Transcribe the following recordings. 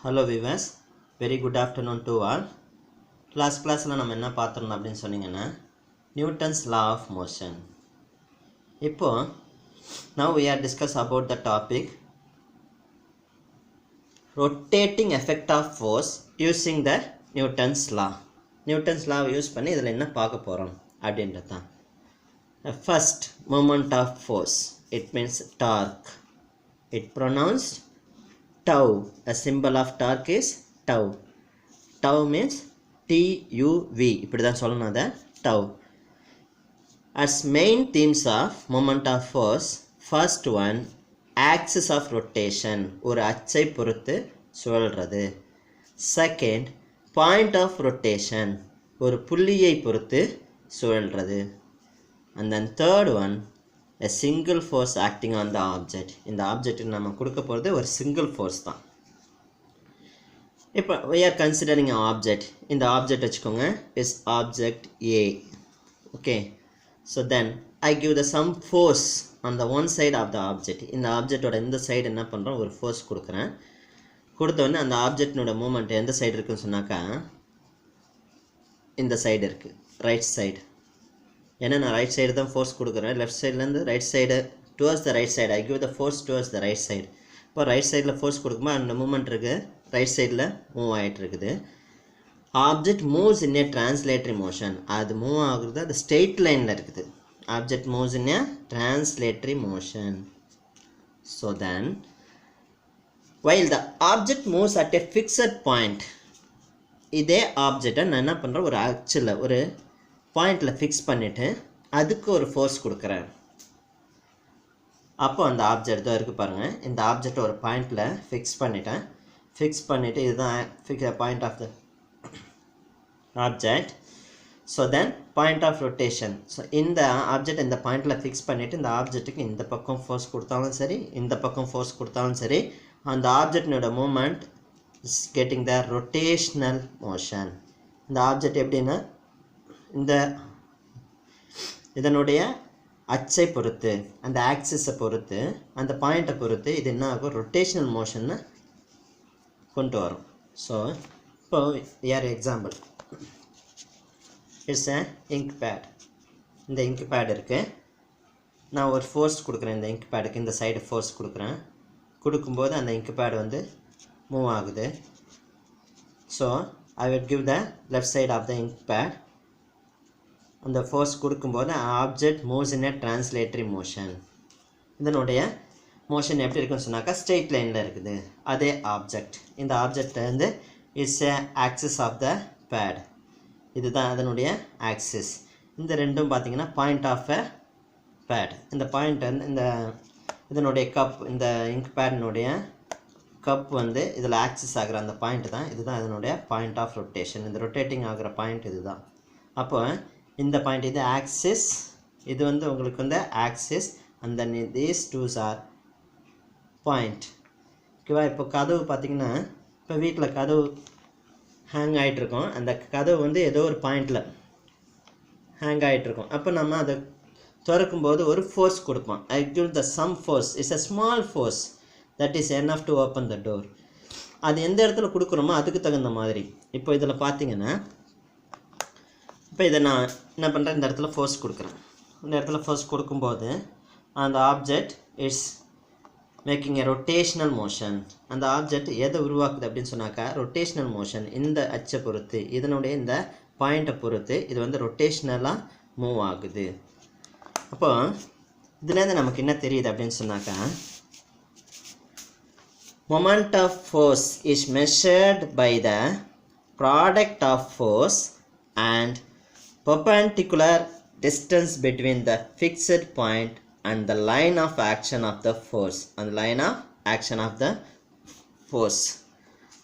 Hello viewers, very good afternoon to all. Classல நம்ம என்ன பார்த்தோம் அப்படினு சொன்னீங்கன்னா Newton's law of motion. இப்போ now we are discuss about the topic rotating effect of force using the Newton's law. Newton's law use பண்ணி இதல என்ன பார்க்க போறோம் அப்படின்றதான். First, moment of force. It means torque. It pronounced tau. A symbol of torque is tau. Tau means TUV. இப்படிதான் சொல்லணும் அத tau. As main themes of moment of force, first one, axis of rotation. ஒரு அச்சை பொறுத்து சுழல்றது. Second, point of rotation. ஒரு புள்ளியை பொறுத்து சுழல்றது. And then third one, a single force acting on the object. இந்த object நம்ம கொடுக்க போறது ஒரு single force தான். இப்போ we are considering an object. இந்த object வச்சுக்கோங்க is object A. Okay. So then I give the some force on the one side of the object. இந்த object ஓட இந்த side என்ன பண்றோம் ஒரு force கொடுக்கிறேன். கொடுத்த உடனே அந்த object ஓட மூவ்மெண்ட் எந்த சைடு இருக்குன்னு சொன்னாக்கா இந்த சைடு இருக்கு, right side. ஏன்னா நான் ரைட் சைடு தான் ஃபோர்ஸ் கொடுக்குறேன், லெஃப்ட் சைட்லேருந்து right side towards the right side I give the force towards the right side. இப்போ ரைட் சைடில் ஃபோர்ஸ் கொடுக்கும்போது அந்த மூமெண்ட் இருக்குது ரைட் சைடில் மூவ் ஆகிட்டு இருக்குது. Object moves in a translatory motion. அது மூவ் ஆகுறது அது ஸ்ட்ரெயிட் லைனில் இருக்குது. Object moves in a translatory motion. So then while the object moves at a fixed point, இதே ஆப்ஜெக்டை நான் என்ன பண்ணுறேன் ஒரு ஆக்சுவலில் ஒரு பாயிண்டில் ஃபிக்ஸ் பண்ணிவிட்டு அதுக்கு ஒரு ஃபோர்ஸ் கொடுக்குறேன். அப்போ அந்த ஆப்ஜெக்ட் தான் இருக்குது பாருங்கள். இந்த ஆப்ஜெக்ட் ஒரு பாயிண்டில் ஃபிக்ஸ் பண்ணிட்டேன். ஃபிக்ஸ் பண்ணிவிட்டு இதுதான் point of the object. So then point of rotation. So இந்த ஆப்ஜெக்ட் இந்த பாயிண்டில் ஃபிக்ஸ் பண்ணிவிட்டு இந்த ஆப்ஜெக்ட்டுக்கு இந்த பக்கம் ஃபோர்ஸ் கொடுத்தாலும் சரி இந்த பக்கம் ஃபோர்ஸ் கொடுத்தாலும் சரி அந்த ஆப்ஜெக்டினோட moment is getting the rotational motion. இந்த ஆப்ஜெக்ட் எப்படின்னா இந்த இதனுடைய அச்சை பொறுத்து அந்த ஆக்சிஸை பொறுத்து அந்த பாயிண்ட்டை பொறுத்து இது என்ன ஆகும் ரொட்டேஷனல் மோஷன்னு கொண்டு வரும். ஸோ இப்போ யார் example it's a ink pad. இந்த இங்க் பேட் இருக்குது. நான் ஒரு ஃபோர்ஸ் கொடுக்குறேன் இந்த இங்க் பேடுக்கு, இந்த சைடு ஃபோர்ஸ் கொடுக்குறேன். கொடுக்கும்போது அந்த இங்க் பேட் வந்து மூவ் ஆகுது. So I will give the left side of the ink pad. அந்த ஃபோர்ஸ் கொடுக்கும்போது object moves in a translatory motion. இதனுடைய மோஷன் எப்படி இருக்குன்னு சொன்னாக்கா ஸ்ட்ரெயிட் லைனில் இருக்குது. அதே ஆப்ஜெக்ட் இந்த ஆப்ஜெக்ட் வந்து it's a axis of the pad. இதுதான் அதனுடைய ஆக்சிஸ். இந்த ரெண்டும் பார்த்தீங்கன்னா பாயிண்ட் ஆஃப் எ பேட். இந்த பாயிண்ட் வந்து இந்த இதனுடைய கப் இந்த இங்க் பேடினுடைய கப் வந்து இதில் ஆக்சிஸ் ஆகிற அந்த பாயிண்ட் தான். இதுதான் இதனுடைய பாயிண்ட் ஆஃப் ரொட்டேஷன். இந்த ரொட்டேட்டிங் ஆகிற பாயிண்ட் இதுதான். அப்போ இந்த பாயிண்ட் இது ஆக்சிஸ், இது வந்து உங்களுக்கு வந்து axis and then these twos are point. ஓகேவா? இப்போ கதவு பார்த்திங்கன்னா இப்போ வீட்டில் கதவு ஹேங் ஆகிட்ருக்கோம். அந்த கதவு வந்து ஏதோ ஒரு பாயிண்டில் ஹேங் ஆகிட்ருக்கோம். அப்போ நம்ம அதை திறக்கும்போது ஒரு ஃபோர்ஸ் கொடுப்போம். I give the some force is a small force that is enough to open the door. அது எந்த இடத்துல கொடுக்குறோமோ அதுக்கு தகுந்த மாதிரி. இப்போ இதில் பார்த்தீங்கன்னா இப்போ இதை நான் என்ன பண்ணுறேன் இந்த இடத்துல ஃபோர்ஸ் கொடுக்குறேன். இந்த இடத்துல ஃபோர்ஸ் கொடுக்கும்போது அந்த object it's making a rotational motion. அந்த ஆப்ஜெக்ட் எதை உருவாக்குது அப்படின்னு சொன்னாக்கா ரொட்டேஷ்னல் மோஷன். இந்த அச்சை பொறுத்து இதனுடைய இந்த பாயிண்ட்டை பொறுத்து இது வந்து ரொட்டேஷ்னலாக மூவ் ஆகுது. அப்போ இதுலேருந்து நமக்கு என்ன தெரியுது அப்படின்னு சொன்னாக்கா moment of force is measured by the product of force and perpendicular distance between the fixed point and the line of action of the force and the line of action of the force.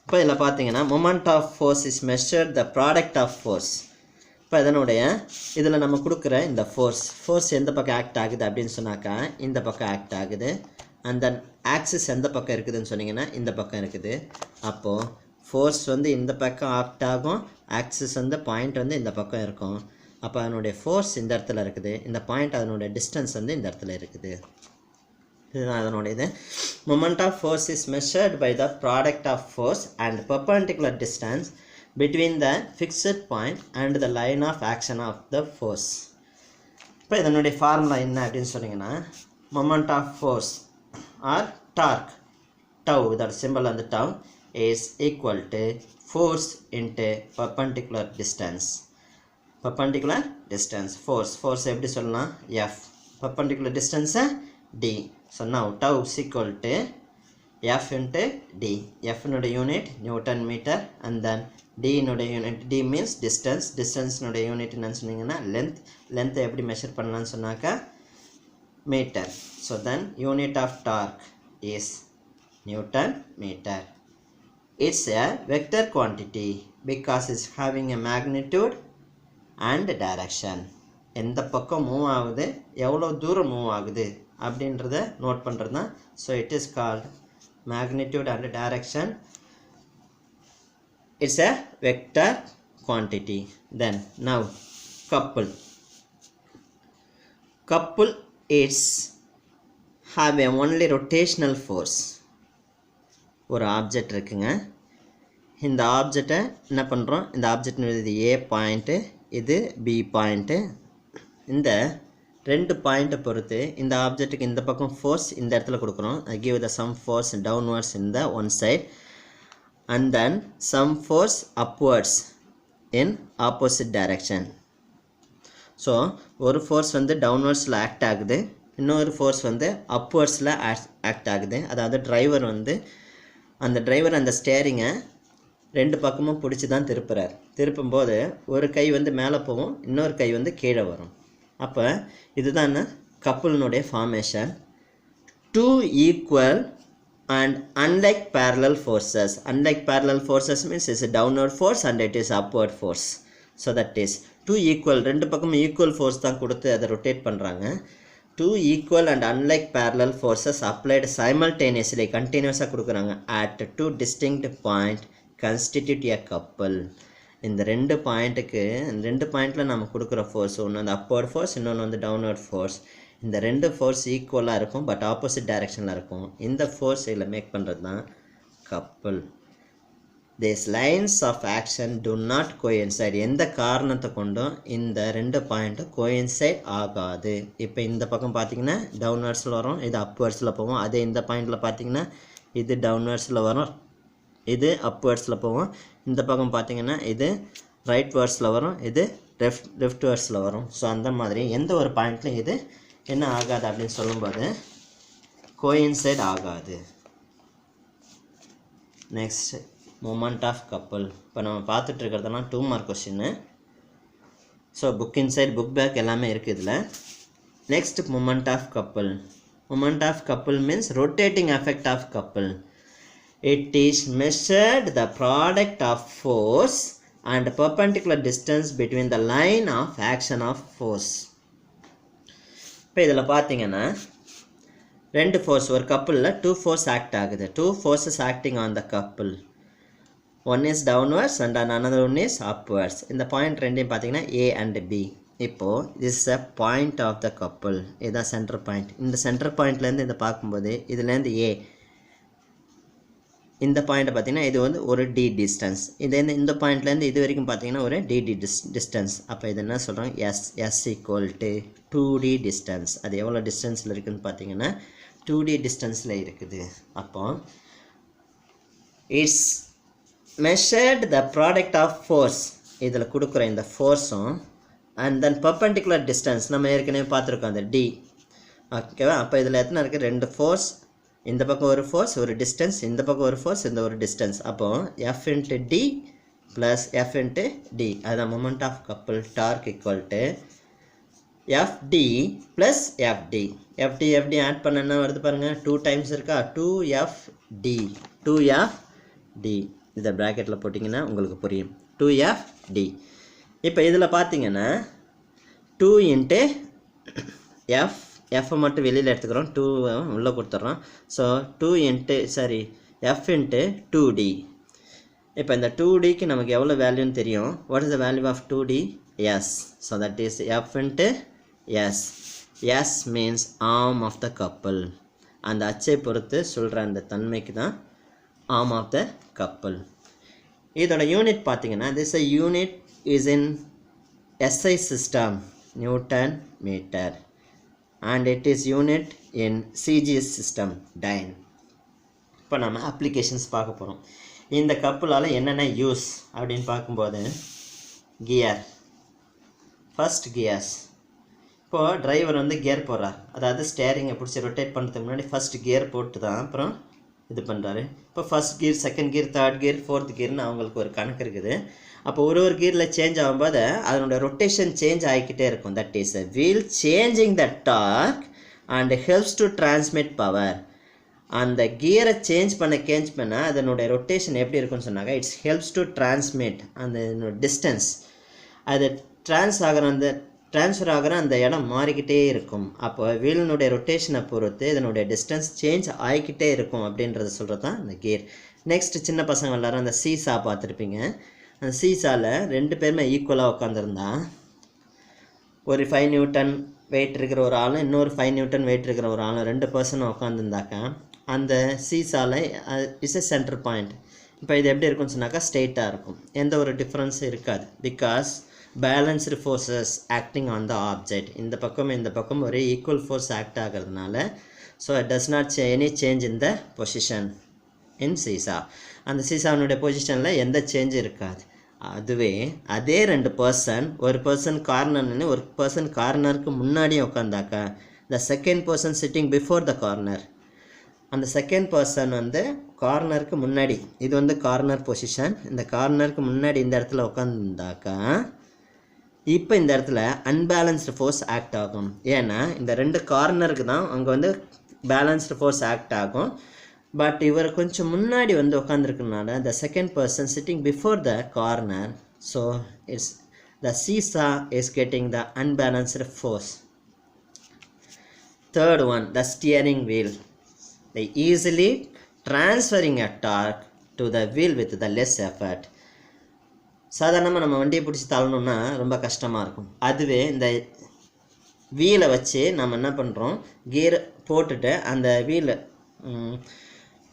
இப்போ இதில் பார்த்தீங்கன்னா moment of force is measured the product of force. இப்போ இதனுடைய இதில் நம்ம கொடுக்குற இந்த force எந்த பக்கம் ஆக்ட் ஆகுது அப்படின்னு சொன்னாக்கா இந்த பக்கம் ஆக்ட் ஆகுது. அண்ட் தென் ஆக்சிஸ் எந்த பக்கம் இருக்குதுன்னு சொன்னீங்கன்னா இந்த பக்கம் இருக்குது. அப்போது ஃபோர்ஸ் வந்து இந்த பக்கம் ஆக்ட் ஆகும், ஆக்சிஸ் வந்து பாயிண்ட் வந்து இந்த பக்கம் இருக்கும். அப்போ அதனுடைய ஃபோர்ஸ் இந்த இடத்துல இருக்குது, இந்த பாயிண்ட் அதனுடைய டிஸ்டன்ஸ் வந்து இந்த இடத்துல இருக்குது. இதுதான் அதனுடைய இது. Moment of force is measured by the product of force and perpendicular distance between the fixed point and the line of action of the force. இப்போ இதனுடைய ஃபார்முலா என்ன அப்படின்னு சொன்னீங்கன்னா, moment of force or torque, tau, இதோட simple வந்து tau, is equal to force into perpendicular distance. Perpendicular distance, force எப்படி சொல்லலாம், F, perpendicular distance D. So now tau is equal to F into D. F nude unit Newton meter, and then D nude unit, D means distance nude unit என்னன்னு சொன்னீங்கன்னா length எப்படி measure பண்ணலாம்னு சொன்னாக்கா meter. So then unit of torque is Newton meter. It's a vector quantity because it's having a magnitude and direction. எந்த பக்கம் move ஆகுது, எவ்வளோ தூரம் மூவ் ஆகுது அப்படின்றத நோட் பண்ணுறது தான். So it is called magnitude and direction. It's a vector quantity. Then now couple it's have a only rotational force. ஒரு ஆப்ஜெக்ட் இருக்குங்க, இந்த ஆப்ஜெக்டை என்ன பண்ணுறோம், இந்த ஆப்ஜெக்ட் இது A பாயிண்ட்டு, இது B பாயிண்ட்டு. இந்த ரெண்டு பாயிண்ட்டை பொறுத்து இந்த ஆப்ஜெக்ட்டுக்கு இந்த பக்கம் ஃபோர்ஸ் இந்த இடத்துல கொடுக்குறோம். Give the some force downwards in the one side and then some force upwards in opposite direction. So ஒரு ஃபோர்ஸ் வந்து டவுன்வர்ட்ஸில் ஆக்ட் ஆகுது, இன்னொரு ஃபோர்ஸ் வந்து அப்வர்ட்ஸில் ஆக்ட் ஆகுது. அதாவது அந்த டிரைவர் அந்த ஸ்டேரிங்கை ரெண்டு பக்கமும் பிடிச்சி தான் திருப்புறார். திருப்பும்போது ஒரு கை வந்து மேலே போகும், இன்னொரு கை வந்து கீழே வரும். அப்போ இதுதான் கப்புளினுடைய formation. Two equal and unlike parallel forces. Unlike parallel forces means it's a downward force and it is upward force. So that is two equal, ரெண்டு பக்கமும் ஈக்குவல் ஃபோர்ஸ் தான் கொடுத்து அதை ரொட்டேட் பண்ணுறாங்க. Two equal and unlike parallel forces applied simultaneously, continuously கொடுக்குறாங்க at two distinct point constitute a couple. இந்த ரெண்டு பாயிண்ட்டில் நம்ம கொடுக்குற ஃபோர்ஸ், ஒன்று வந்து அப்வர்ட் ஃபோர்ஸ், இன்னொன்று வந்து டவுன்வர்ட் ஃபோர்ஸ். இந்த ரெண்டு ஃபோர்ஸ் ஈக்குவலாக இருக்கும், பட் ஆப்போசிட் டைரெக்ஷனில் இருக்கும். இந்த ஃபோர்ஸ் இதில் மேக் பண்ணுறது தான் couple. These lines of action do not coincide. எந்த காரணத்தை கொண்டும் இந்த ரெண்டு பாயிண்ட்டும் கோயின்சைட் ஆகாது. இப்போ இந்த பக்கம் பார்த்தீங்கன்னா டவுன்வர்ட்ஸில் வரும், இது அப்வர்ட்ஸில் போகும். அதே இந்த பாயிண்டில் பார்த்தீங்கன்னா இது டவுன்வர்ட்ஸில் வரும், இது அப்வர்ட்ஸில் போகும். இந்த பக்கம் பார்த்தீங்கன்னா இது ரைட் வேர்ட்ஸில் வரும், இது லெஃப்ட் வேர்ட்ஸில் வரும். ஸோ அந்த மாதிரி எந்த ஒரு பாயிண்ட்லையும் இது என்ன ஆகாது அப்படின்னு சொல்லும்போது கோயின்சைட் ஆகாது. Next moment of couple. இப்போ நம்ம பார்த்துட்டு இருக்கிறதெல்லாம் 2 மார்க் கொஸ்டின்னு. So book inside book back எல்லாமே இருக்குது இதில். Next moment of couple. Moment of couple means rotating effect of couple. It is measured the product of force and perpendicular distance between the line of action of force. இப்போ இதில் பார்த்தீங்கன்னா ரெண்டு force, ஒரு கப்புளில் 2 force act ஆகுது. 2 forces acting on the couple. One is downwards and another one is upwards. இந்த point ரெண்டையும் பார்த்தீங்கன்னா A and B. இப்போது this is a point of the couple. இதுதான் சென்டர் பாயிண்ட். இந்த சென்டர் பாயிண்ட்லேருந்து இதை பார்க்கும்போது இதுலேருந்து A, இந்த பாயிண்ட்டை பார்த்தீங்கன்னா இது வந்து ஒரு D டிஸ்டன்ஸ். இந்த பாயிண்ட்லேருந்து இது வரைக்கும் பார்த்தீங்கன்னா ஒரு DD டிஸ்டன்ஸ். அப்போ இது என்ன சொல்கிறோம், S equal to 2D distance. அது எவ்வளோ டிஸ்டன்ஸில் இருக்குதுன்னு பார்த்தீங்கன்னா 2D டிஸ்டன்ஸில் இருக்குது. அப்போ it's measured the product of force, இதில் கொடுக்குற இந்த ஃபோர்ஸும் அண்ட் தென் பர்பெண்டிகுலர் டிஸ்டன்ஸ் நம்ம ஏற்கனவே பார்த்துருக்கோம் அந்த D. ஓகேவா? அப்போ இதில் எத்தனை இருக்குது, ரெண்டு ஃபோர்ஸ், இந்த பக்கம் ஒரு ஃபோர்ஸ் ஒரு டிஸ்டன்ஸ், இந்த பக்கம் ஒரு ஃபோர்ஸ் இந்த ஒரு டிஸ்டன்ஸ். அப்போது F into D plus F into D, அதுதான் moment of couple. Torque equal to FD plus FD add பண்ண என்ன வருது பாருங்கள், 2 டைம்ஸ் இருக்கா, 2FD. இதை ப்ராக்கெட்டில் போட்டிங்கன்னா உங்களுக்கு புரியும், 2FD. இப்போ இதில் பார்த்தீங்கன்னா 2 into F மட்டும் வெளியில் எடுத்துக்கிறோம், 2 உள்ளே கொடுத்துட்றோம். So F into 2D. இப்போ இந்த 2Dக்கு நமக்கு எவ்வளோ வேல்யூன்னு தெரியும். What is the value of 2D? S. So that is F into S. S means arm of the couple. அந்த அச்சை பொறுத்து சொல்கிற அந்த தன்மைக்கு தான் ஆர்ம் ஆஃப் த கப்பல். இதோட யூனிட் பார்த்தீங்கன்னா this a unit is in SI system Newton meter and it is unit in CGS system dyne. இப்போ நம்ம அப்ளிகேஷன்ஸ் பார்க்க போகிறோம். இந்த கப்பலால் என்னென்ன யூஸ் அப்படின்னு பார்க்கும்போது கியர், ஃபர்ஸ்ட் கியர்ஸ். இப்போது டிரைவர் வந்து கியர் போடுறார், அதாவது ஸ்டேரிங்கை பிடிச்சி ரொட்டேட் பண்ணுறதுக்கு முன்னாடி ஃபஸ்ட் கியர் போட்டு தான் அப்புறம் இது பண்ணுறாரு. இப்போ first gear, second gear, third gear, fourth கியர்னு அவங்களுக்கு ஒரு கணக்கு இருக்குது. அப்போ ஒரு கியரில் சேஞ்ச் ஆகும்போது அதனோட ரொட்டேஷன் சேஞ்ச் ஆகிக்கிட்டே இருக்கும். That is a wheel changing the torque and helps to transmit power. அந்த கியரை சேஞ்ச் பண்ண அதனுடைய ரொட்டேஷன் எப்படி இருக்குன்னு சொன்னாங்க, இட்ஸ் ஹெல்ப்ஸ் டு டிரான்ஸ்மிட் அந்த டிஸ்டன்ஸ், அது ட்ரான்ஸ்ஃபர் ஆகிற அந்த இடம் மாறிக்கிட்டே இருக்கும். அப்போ வீலினுடைய ரொட்டேஷனை பொறுத்து இதனுடைய டிஸ்டன்ஸ் சேஞ்ச் ஆகிக்கிட்டே இருக்கும் அப்படின்றத சொல்கிறது தான் இந்த கியர். நெக்ஸ்ட் சின்ன பசங்க எல்லாரும் அந்த சீசா பார்த்துருப்பீங்க. அந்த சீசாவில் 2 பேருமே ஈக்குவலாக உட்காந்துருந்தா ஒரு 5 நியூட்டன் வெயிட் இருக்கிற ஒரு ஆளும் இன்னொரு 5 நியூட்டன் வெயிட் இருக்கிற ஒரு ஆளும் 2 பர்சனும் உட்காந்துருந்தாக்கா அந்த சீசாவில் இஸ் எ சென்டர் பாயிண்ட். இப்போ இது எப்படி இருக்குன்னு சொன்னாக்கா ஸ்ட்ரெயிட்டாக இருக்கும், எந்த ஒரு டிஃப்ரென்ஸும் இருக்காது. Because balanced forces acting on the object, இந்த பக்கம் ஒரே ஈக்குவல் ஃபோர்ஸ் ஆக்ட் ஆகிறதுனால so it does not any change in the position in seesaw. அந்த சீசாவினுடைய பொசிஷனில் எந்த சேஞ்சும் இருக்காது. அதுவே அதே 2 பர்சன், ஒரு பர்சன் கார்னர்னு ஒரு பர்சன் கார்னருக்கு முன்னாடியே உட்காந்தாக்கா the second person sitting before the corner, அந்த செகண்ட் பர்சன் வந்து கார்னருக்கு முன்னாடி, இது வந்து கார்னர் பொசிஷன், இந்த கார்னருக்கு முன்னாடி இந்த இடத்துல உட்காந்துருந்தாக்கா இப்போ இந்த இடத்துல அன்பேலன்ஸ்டு ஃபோர்ஸ் ஆக்ட் ஆகும். ஏன்னா இந்த 2 கார்னருக்கு தான் அங்கே வந்து பேலன்ஸ்டு ஃபோர்ஸ் ஆக்ட் ஆகும். பட் இவர் கொஞ்சம் முன்னாடி வந்து உட்காந்துருக்கனால the second person sitting before the corner, so it's the seesaw is getting the unbalanced force. Third one, the steering wheel. They easily transferring a torque to the wheel with the less effort. சாதாரணமாக நம்ம வண்டியை பிடிச்சி தள்ளணும்னா ரொம்ப கஷ்டமாக இருக்கும். அதுவே இந்த வீலை வச்சு நம்ம என்ன பண்ணுறோம், கியர் போட்டுட்டு அந்த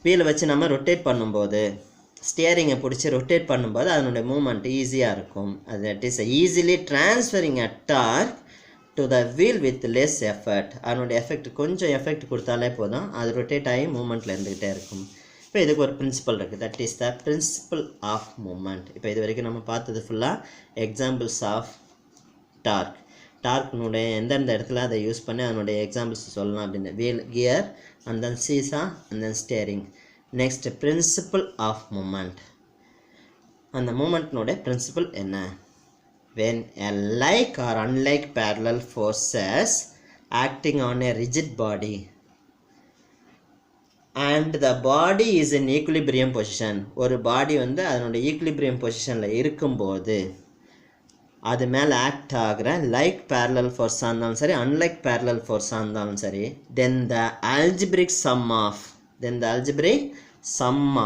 வீலை வச்சு நம்ம ரொட்டேட் பண்ணும்போது, ஸ்டியரிங்கை பிடிச்சி ரொட்டேட் பண்ணும்போது அதனுடைய மூமெண்ட் ஈஸியாக இருக்கும். அது that is easily transferring a torque to the wheel with less effort. அதனுடைய எஃபெக்ட் கொஞ்சம் எஃபெக்ட் கொடுத்தாலே போதும், அது ரொட்டேட் ஆகி மூமெண்ட்டில் இருந்துக்கிட்டே இருக்கும். இப்போ இதுக்கு ஒரு பிரின்சிபல் இருக்குது, that is the principle of moment. இப்போ இது வரைக்கும் நம்ம பார்த்தது ஃபுல்லாக எக்ஸாம்பிள்ஸ் ஆஃப் டார்க். டார்க்னுடைய எந்தெந்த இடத்துல அதை யூஸ் பண்ணி அதனுடைய எக்ஸாம்பிள்ஸ் சொல்லலாம் அப்படின்னு, wheel, gear, and then seesaw, and then steering. Next principle of moment. அந்த மூமெண்ட்னுடைய பிரின்சிபல் என்ன? When a like or unlike parallel forces acting on a rigid body and the body is in equilibrium position, ஒரு பாடி வந்து அதனுடைய equilibrium பொசிஷனில் இருக்கும்போது அது மேலே ஆக்ட் ஆகிற லைக் பேரலல் ஃபோர்ஸாக இருந்தாலும் சரி அன்லைக் பேரலல் ஃபோர்ஸாக இருந்தாலும் சரி, then the algebraic sum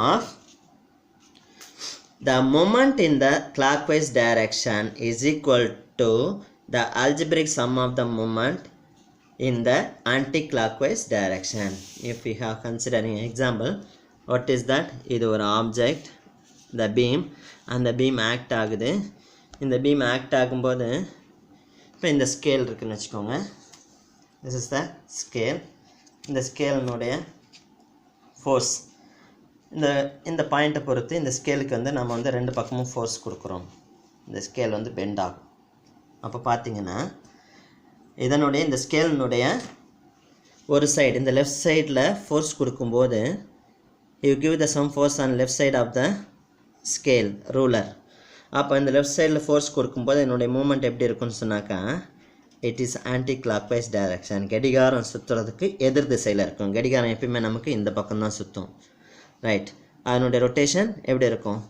of the moment in the clockwise direction is equal to the algebraic sum of the moment in the anti-clockwise direction. If we have considering example, what is that? இது ஒரு object, the beam, அந்த beam act ஆகுது. இந்த beam act ஆகும்போது இப்போ இந்த scale இருக்குன்னு வச்சுக்கோங்க, this is the scale. இந்த ஸ்கேலினுடைய ஃபோர்ஸ் இந்த பாயிண்ட்டை பொறுத்து இந்த ஸ்கேலுக்கு வந்து நம்ம வந்து 2 பக்கமும் ஃபோர்ஸ் கொடுக்குறோம். இந்த ஸ்கேல் வந்து பெண்ட் ஆகும். அப்போ பார்த்தீங்கன்னா இதனுடைய இந்த ஸ்கேலினுடைய ஒரு சைடு, இந்த லெஃப்ட் சைடில் ஃபோர்ஸ் கொடுக்கும்போது you give the some force on left side of the scale ruler. அப்போ இந்த லெஃப்ட் சைடில் ஃபோர்ஸ் கொடுக்கும்போது என்னுடைய மூமெண்ட் எப்படி இருக்குன்னு சொன்னாக்கா it is anti clockwise direction. கடிகாரம் சுற்றுறதுக்கு எதிர் திசையில் இருக்கும். கடிகாரம் எப்பயுமே நமக்கு இந்த பக்கம் தான் சுற்றும், ரைட். அதனுடைய ரொட்டேஷன் எப்படி இருக்கும்,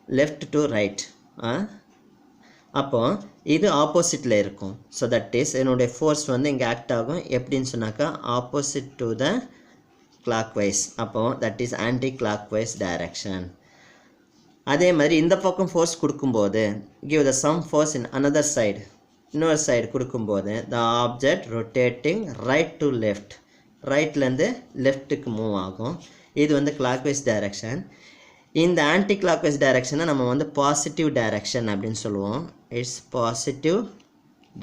லெஃப்ட் டு ரைட். அப்போது இது ஆப்போசிட்டில் இருக்கும். ஸோ தட் இஸ் என்னுடைய ஃபோர்ஸ் வந்து இங்கே ஆக்ட் ஆகும் எப்படின்னு சொன்னாக்கா ஆப்போசிட் டு த கிளாக்வைஸ். அப்போது that is anti clockwise direction. அதே மாதிரி இந்த பக்கம் ஃபோர்ஸ் கொடுக்கும்போது give the some force in another side, இன்னொரு சைடு கொடுக்கும்போது த object rotating right to left ரைட்லேருந்து லெஃப்ட்டுக்கு மூவ் ஆகும். இது வந்து கிளாக்வைஸ் டைரக்ஷன். இந்த ஆன்டி கிளாக்வைஸ் டைரக்ஷனை நம்ம வந்து பாசிட்டிவ் டைரக்ஷன் அப்படின்னு சொல்லுவோம். It's positive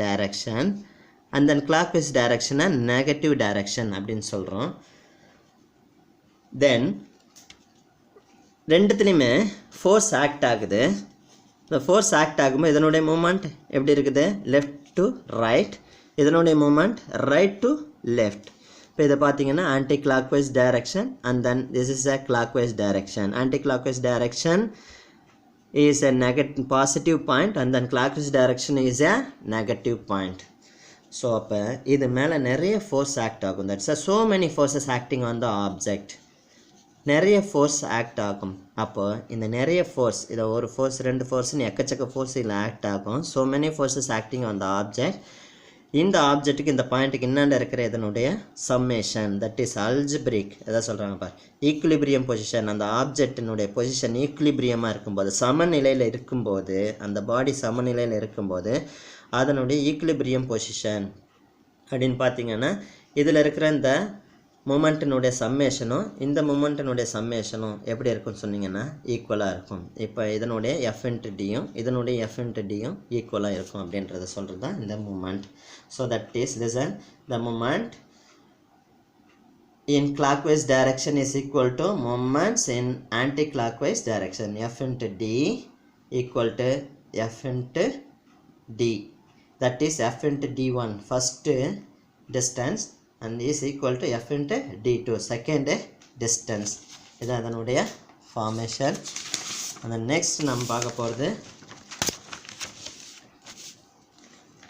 direction. And then clockwise டைரக்ஷனை negative direction அப்படின்னு சொல்கிறோம். தென் ரெண்டுத்துலேயுமே ஃபோர்ஸ் ஆக்ட் ஆகுது. இந்த ஃபோர்ஸ் ஆக்ட் ஆகும்போது இதனுடைய மூமெண்ட் எப்படி இருக்குது? Left to right. இதனுடைய மூமெண்ட் ரைட் டு லெஃப்ட். இப்போ இதை பார்த்தீங்கன்னா anti clockwise direction and then this is a clockwise direction. Anti clockwise direction is a negative positive point and then clockwise direction is a negative point. So அப்போ இது மேலே நிறைய force act ஆகும். That's so many forces acting on the object. நிறைய force act ஆகும். அப்போ இந்த நிறைய ஃபோர்ஸ், இதை ஒரு ஃபோர்ஸ் ரெண்டு ஃபோர்ஸ்னு எக்கச்சக்க ஃபோர்ஸ் இதில் ஆக்ட் ஆகும். So many forces acting on the object. இந்த ஆப்ஜெக்ட்டுக்கு இந்த பாயிண்ட்டுக்கு இன்னாண்ட இருக்கிற இதனுடைய சம்மேஷன், தட் இஸ் அல்ஜிப்ரிக். எதாவது சொல்கிறாங்க பார், ஈக்குலிபிரியம் பொசிஷன். அந்த ஆப்ஜெக்டினுடைய பொசிஷன் ஈக்குலிபிரியமாக இருக்கும்போது, சமநிலையில் இருக்கும்போது, அந்த பாடி சமநிலையில் இருக்கும்போது அதனுடைய ஈக்குலிபிரியம் பொசிஷன் அப்படின்னு பார்த்தீங்கன்னா இதில் இருக்கிற இந்த மூமெண்ட்டினுடைய சம்மேஷனும் இந்த மூமெண்ட்டினுடைய சம்மேஷனும் எப்படி இருக்குன்னு சொன்னீங்கன்னா ஈக்குவலாக இருக்கும். இப்போ இதனுடைய எஃப் இன்ட்டு டியும் இதனுடைய எஃப் இன்ட்டு டியும் ஈக்குவலாக இருக்கும் அப்படின்றத சொல்கிறது தான் இந்த moment. So that is listen, the moment in clockwise direction is equal to moments in anti-clockwise direction. F into D equal to F into D. That is F into D1 first distance and is equal to F into D2 second distance. இதான் அதனுடைய formation. அந்த next நம்ம பார்க்க போகிறது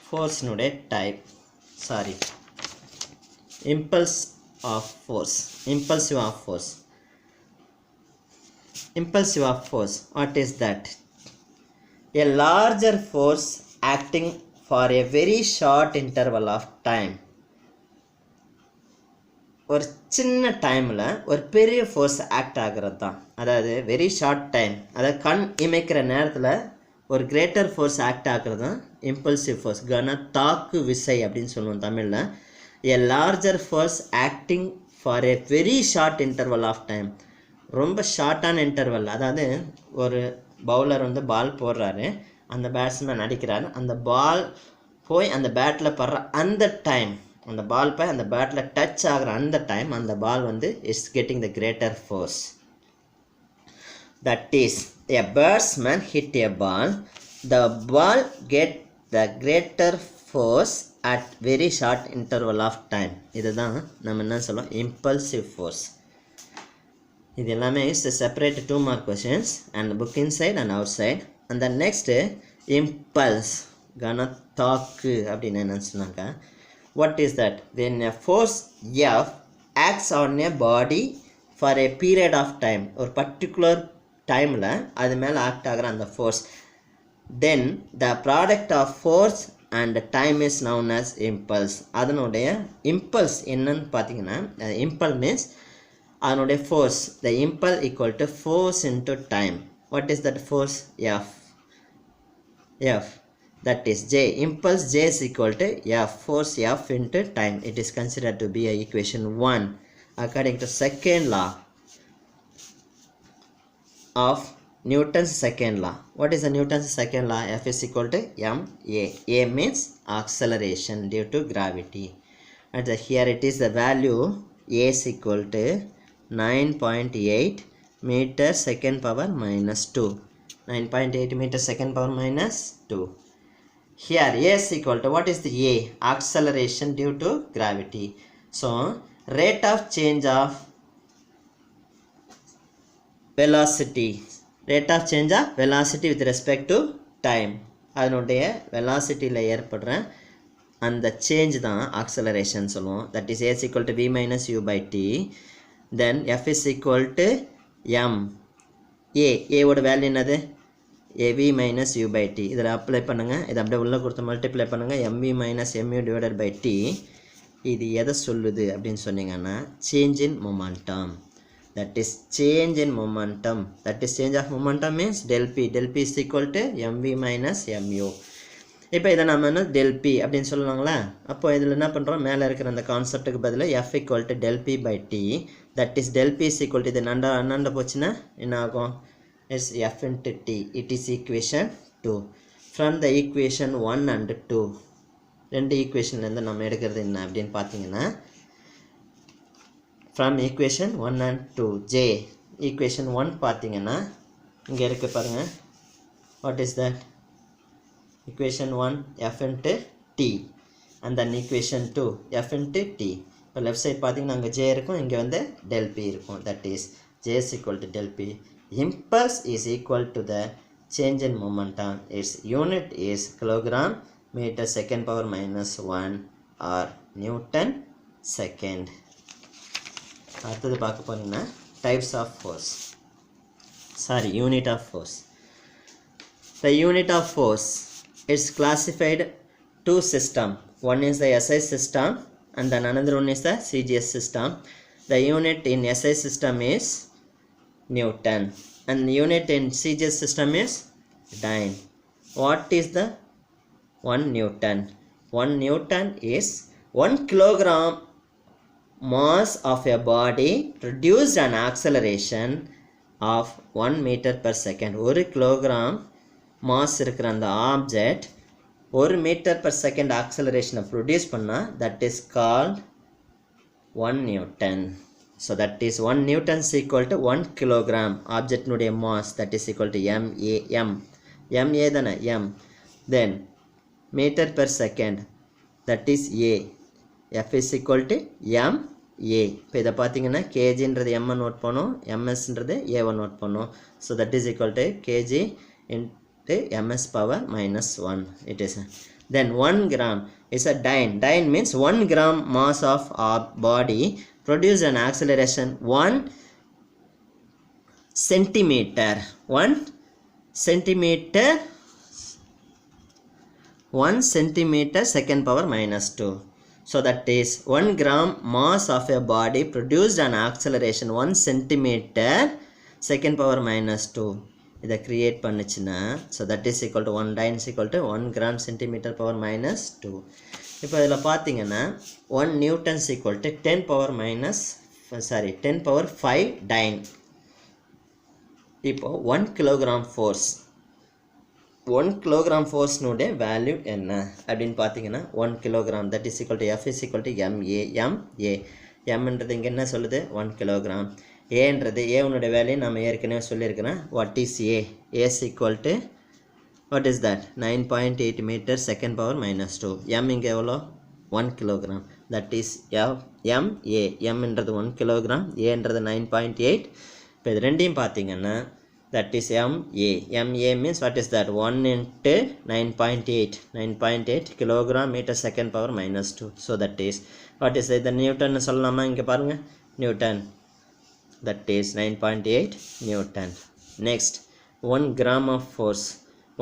ஃபோர்ஸினுடைய type, sorry impulsive of force. What is that? A larger force acting for a very short interval of time. ஒரு சின்ன டைமில் ஒரு பெரிய ஃபோர்ஸ் ஆக்ட் ஆகிறது தான், அதாவது வெரி ஷார்ட் டைம், அதாவது கண் இமைக்கிற நேரத்தில் ஒரு கிரேட்டர் ஃபோர்ஸ் ஆக்ட் ஆகிறது தான் இம்பல்சிவ் ஃபோர்ஸ். தாக்கு விசை அப்படின்னு சொல்லுவோம் தமிழில். A larger force acting for a very short interval of time. ரொம்ப ஷார்ட்டான இன்டர்வல், அதாவது ஒரு பவுலர் வந்து பால் போடுறாரு, அந்த பேட்ஸ்மேன் அடிக்கிறாரு, அந்த பால் போய் அந்த பேட்டில் படுற அந்த டைம், அந்த பால் போய் அந்த பேட்டில் டச் ஆகிற அந்த டைம், அந்த பால் வந்து it's getting the greater force. That is a batsman hit a ball, the ball get the greater force at very short interval of time. இதுதான் நம்ம என்ன சொல்லுவோம், impulsive force. இது எல்லாமே is separate 2 mark questions and book inside and outside. And the next impulse, கனத்தாக்கு அப்படின்னு என்ன சொன்னாங்க. What is that? When a force F acts on a body for a period of time, ஒரு particular டைமில் அது மேலே act ஆகிற அந்த force, then the product of force and time is known as impulse. அதனுடைய impulse என்னன்னு பார்த்தீங்கன்னா, impulse means அதனுடைய force, the impulse equal to force into time. What is that force? F. That is J. Impulse J is equal to F, force F into time. It is considered to be a equation 1 according to second law of Newton's second law. What is the Newton's second law? F is equal to ma. A means acceleration due to gravity. And here it is the value A is equal to 9.8 meter second power minus 2. 9.8 meter second power minus 2. Here A is equal to, what is the A? Acceleration due to gravity. So rate of change of velocity with respect to time, அதனுடைய வெலாசிட்டியில் ஏற்படுற அந்த change தான் acceleration சொல்லுவோம். That is A is equal to V minus U by T. Then F is equal to M. A ஓட value என்னது? AV minus U by T. இதில் apply பண்ணுங்கள், இதை அப்படியே உள்ளே கொடுத்து மல்டிப்ளை பண்ணுங்கள், MV minus MU divided by T. இது எதை சொல்லுது அப்படின்னு சொன்னீங்கன்னா change in momentum. That is change in momentum. That is change of momentum means del P. Del P is equal to mv minus mu. இப்போ இதை நம்ம என்ன del p அப்படின்னு சொல்லுவாங்களா? அப்போ இதில் என்ன பண்ணுறோம், மேலே இருக்கிற அந்த கான்செப்ட்டுக்கு பதிலாக f equal to del p by t, that is del p is equal to இது அண்ணாண்ட போச்சுன்னா என்ன ஆகும், is f into t. It is equation 2. From the equation 1 and 2 ரெண்டு ஈக்குவேஷன்லேருந்து நம்ம எடுக்கிறது என்ன அப்படின்னு பார்த்தீங்கன்னா, from equation 1 and 2 j equation 1 பார்த்தீங்கன்னா இங்கே இருக்கு பாருங்கள், what is that, equation 1 f into t and then equation 2 f into t. இப்போ லெஃப்ட் சைட் பார்த்தீங்கன்னா அங்கே j இருக்கும், இங்கே வந்து del p இருக்கும். that is j is equal to del p. Impulse is equal to the change in momentum. Its unit is kilogram meter second power minus 1 or Newton second. அடுத்தது பார்க்க போனீங்கன்னா types of force, unit of force. The unit of force is classified two system. One is the SI system and then another one is the CGS system. The unit in SI system is Newton and the unit in CGS system is dyne. What is the 1 Newton? 1 Newton is 1 kilogram mass of a body produced an acceleration of 1 meter per second. 1 kilogram mass இருக்கிற அந்த object 1 meter per second acceleration produce பண்ணால் that is called 1 Newton. So that is 1 Newton is equal to 1 kilogram object nuடைய mass, that is equal to ma தானே m, then meter per second, that is a, f is equal to ma. இப்போ இதை பார்த்தீங்கன்னா kgன்றது m note பண்ணோம், msன்றது a note பண்ணோம். So that is equal to kg into ms power minus 1 it is. Then 1 gram is a dyne. Dyne means 1 gram mass of our body produce an acceleration 1 centimeter. 1 centimeter second power minus 2. So that is 1 gram mass of a body produced an acceleration 1 centimeter second power minus 2. இதை create பண்ணுச்சுன்னா, so that is equal to 1 dyne is equal to 1 gram centimeter power minus 2. இப்போ இதில் பார்த்தீங்கன்னா 1 Newton is equal to 10 power 5 dyne. இப்போ 1 kilogram force, 1 kilogram force நோடைய value என்ன அப்படின்னு பார்த்தீங்கன்னா 1 kilogram, that is equal to f is equal to mன்றது இங்கே என்ன சொல்லுது, 1 kilogram. ஏன்றது ஏனுடைய வேல்யூ நம்ம ஏற்கனவே சொல்லியிருக்கிறேன். what is a is equal to, what is that, 9.8 meter second power minus 2. m இங்கே எவ்வளோ, 1 kilogram, that is mன்றது 1 kilogram, ஏன்றது 9.8. இப்போ இது ரெண்டையும் பார்த்தீங்கன்னா that is ma means what is that, 1 into 9.8 kilogram meter second power minus 2. So that is what is the Newton சொல்லலாமா, இங்கே பாருங்கள் Newton, that is 9.8 Newton. Next 1 gram of force,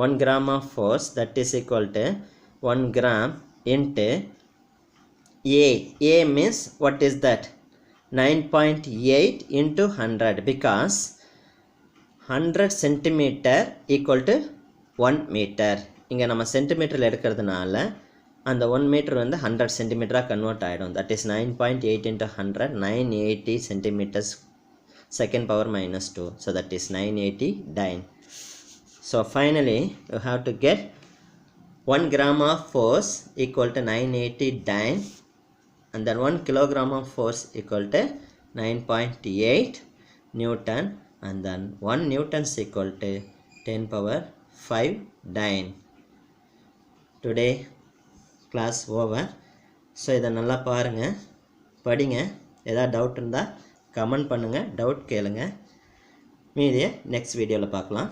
1 gram of force that is equal to 1 gram into a means what is that, 9.8 into 100 because 100 centimeter equal to 1 meter. இங்கே நம்ம சென்டிமீட்டரில் எடுக்கிறதுனால அந்த 1 metre வந்து 100 சென்டிமீட்டராக convert ஆகிடும். that is 9.8 into 100, 980 centimeters second power minus 2. So that is 980 dyne. So finally you have to get 1 gram of force equal to 980 dyne and then 1 kilogram of force equal to 9.8 Newton and then 1 Newton is equal to 10 power 5 dyne. Today class over. So இதை நல்லா பாருங்கள், படிங்க. ஏதாவது doubt இருந்தால் comment பண்ணுங்கள், doubt கேளுங்க. மீதியை next வீடியோவில் பார்க்கலாம்.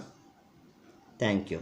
தேங்க்யூ.